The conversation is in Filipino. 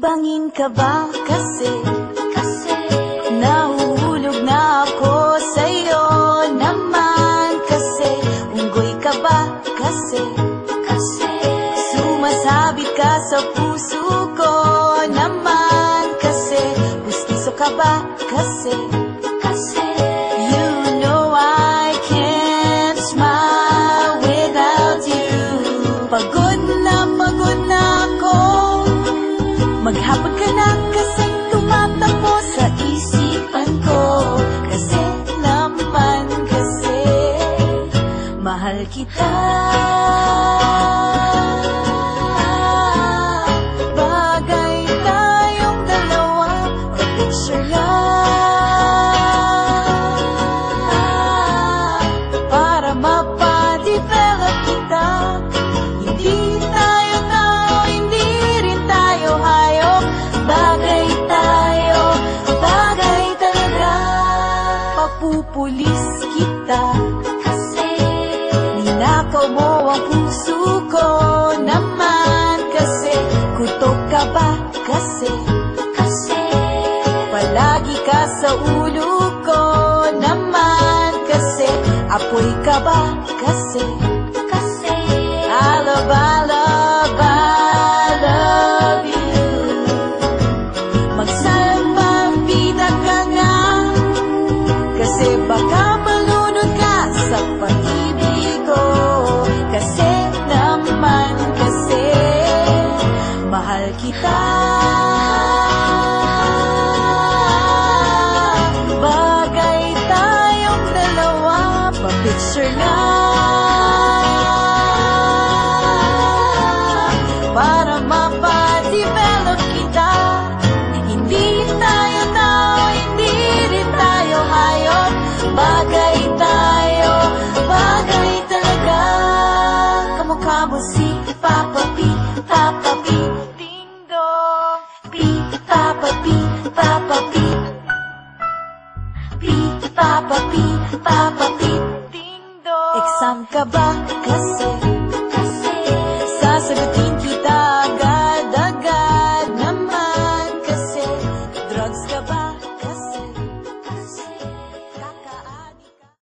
Bangin ka ba kasi nahuhulog na ako sa'yo naman kasi unggoy ka ba kasi sumasabit ka sa puso ko naman kasi gustiso ka ba kasi you know I can't smile without you. Pagod na ako, maghapon ka na kasi tumatakbo sa isipan ko. Kasi naman kasi mahal kita. Bagay tayong dalawa, pa-picture nga para mapa-develop kita. Hindi tayo tao, hindi rin tayo hayop. Bagay tayo, bagay talaga. Papupulis kita kasi ninakaw mo ang puso ko naman kasi kutok ka ba kasi palagi ka sa ulo ko naman kasi apoy ka ba kasi I love you. Magsalbabida ka nga kasi baka malunod ka sa pag-ibig ko. Kasi naman kasi mahal kita. Bagay tayong dalawa, pa-picture nga para mapa-develop kita. Hindi tayo tao, hindi rin tayo hayop. Bagay tayo, bagay talaga. Kamukha mo si Papa P, ding dong. P, Papa P, P, Papa P, ding dong. Exam ka ba kasi